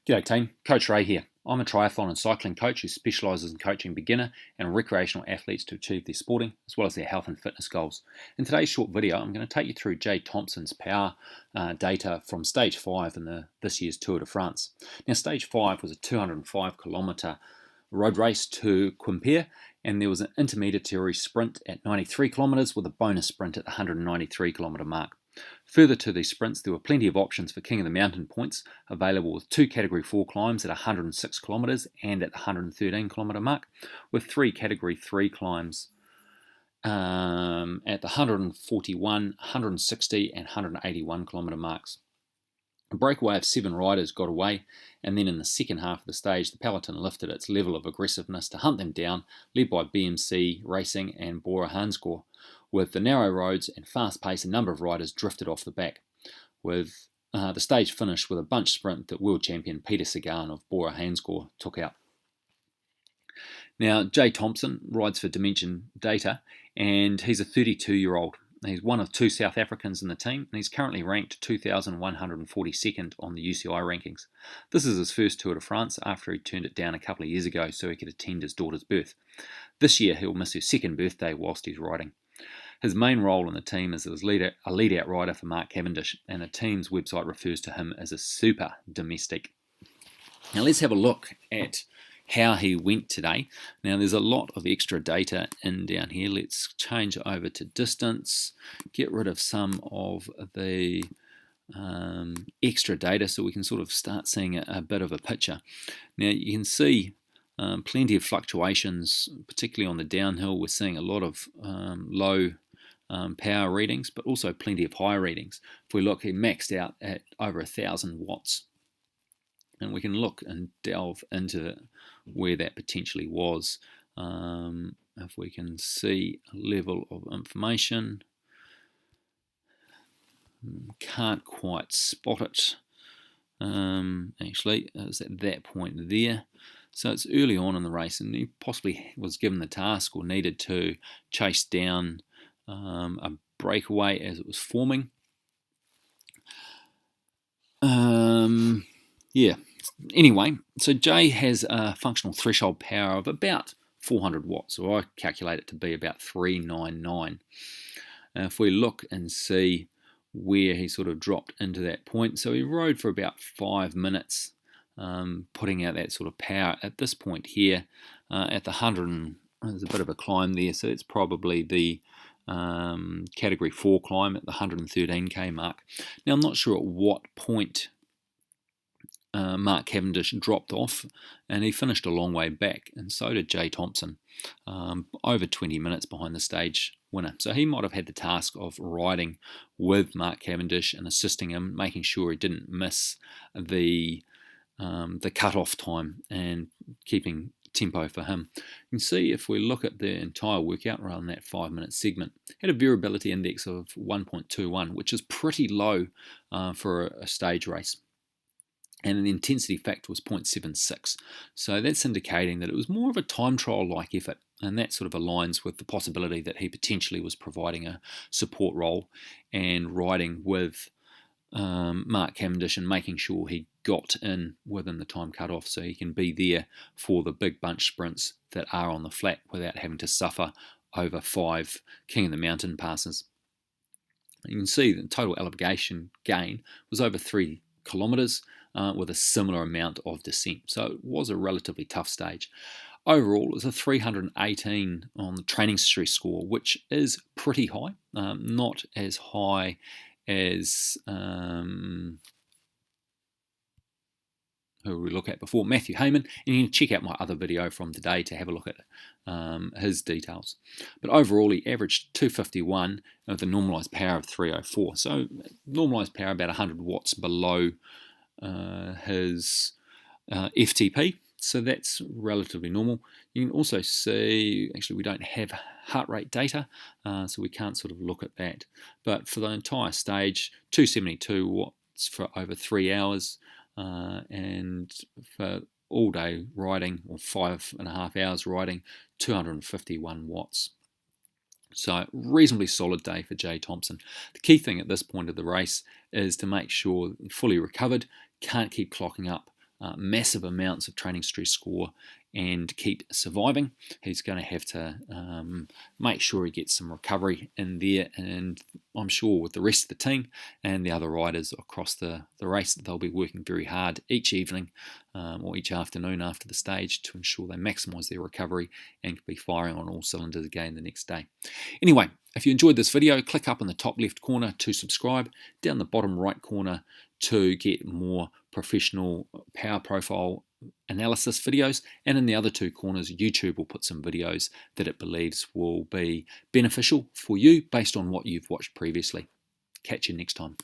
G'day team, Coach Ray here. I'm a triathlon and cycling coach who specialises in coaching beginner and recreational athletes to achieve their sporting as well as their health and fitness goals. In today's short video, I'm going to take you through Jay Thomson's power data from Stage 5 in this year's Tour de France. Now, Stage 5 was a 205 kilometre road race to Quimper, and there was an intermediary sprint at 93 kilometres with a bonus sprint at the 193 kilometre mark. Further to these sprints, there were plenty of options for King of the Mountain points available, with 2 Category 4 climbs at 106 kilometres and at the 113 kilometre mark, with 3 Category 3 climbs at the 141, 160 and 181 kilometre marks. A breakaway of 7 riders got away, and then in the second half of the stage, the peloton lifted its level of aggressiveness to hunt them down, led by BMC Racing and Bora Hansgrohe. With the narrow roads and fast pace, a number of riders drifted off the back, with the stage finished with a bunch sprint that world champion Peter Sagan of Bora Hansgrohe took out. Now, Jay Thomson rides for Dimension Data, and he's a 32-year-old. He's one of 2 South Africans in the team, and he's currently ranked 2,142nd on the UCI rankings. This is his first Tour de France after he turned it down a couple of years ago so he could attend his daughter's birth. This year he'll miss her second birthday whilst he's riding. His main role in the team is as a lead-out rider for Mark Cavendish, and the team's website refers to him as a super domestic. Now let's have a look at how he went today. Now there's a lot of extra data in down here. Let's change over to distance, get rid of some of the extra data so we can sort of start seeing a bit of a picture. Now you can see plenty of fluctuations, particularly on the downhill. We're seeing a lot of low power readings, but also plenty of high readings. If we look, he maxed out at over 1,000 watts. And we can look and delve into where that potentially was. If we can see a level of information, can't quite spot it. Actually, it's at that point there. So it's early on in the race, and he possibly was given the task or needed to chase down a breakaway as it was forming. Anyway, so Jay has a functional threshold power of about 400 watts, so I calculate it to be about 399. If we look and see where he sort of dropped into that point, so he rode for about 5 minutes, putting out that sort of power. At this point here, at the 100, there's a bit of a climb there, so it's probably the Category 4 climb at the 113k mark. Now I'm not sure at what point Mark Cavendish dropped off, and he finished a long way back, and so did Jay Thomson, over 20 minutes behind the stage winner. So he might have had the task of riding with Mark Cavendish and assisting him, making sure he didn't miss the cut-off time and keeping tempo for him. You can see if we look at the entire workout rather than that 5-minute segment, had a variability index of 1.21, which is pretty low for a stage race. And the intensity factor was 0.76. So that's indicating that it was more of a time trial-like effort, and that sort of aligns with the possibility that he potentially was providing a support role and riding with Mark Cavendish and making sure he got in within the time cut-off so he can be there for the big bunch sprints that are on the flat without having to suffer over 5 King of the Mountain passes. You can see the total elevation gain was over 3 kilometres, with a similar amount of descent. So it was a relatively tough stage. Overall, it was a 318 on the training stress score, which is pretty high, not as high as who we look at before, Matthew Heyman, and you can check out my other video from today to have a look at his details. But overall, he averaged 251 with a normalised power of 304. So normalised power about 100 watts below his FTP, so that's relatively normal. You can also see, actually we don't have heart rate data, so we can't sort of look at that, but for the entire stage, 272 watts for over 3 hours, and for all day riding, or 5.5 hours riding, 251 watts. So reasonably solid day for Jay Thomson. The key thing at this point of the race is to make sure fully recovered, can't keep clocking up massive amounts of training stress score and keep surviving, he's going to have to make sure he gets some recovery in there, and I'm sure with the rest of the team and the other riders across the race, they'll be working very hard each evening or each afternoon after the stage to ensure they maximise their recovery and can be firing on all cylinders again the next day. Anyway, if you enjoyed this video, click up in the top left corner to subscribe, down the bottom right corner to get more professional power profile analysis videos, and in the other two corners YouTube will put some videos that it believes will be beneficial for you based on what you've watched previously. Catch you next time.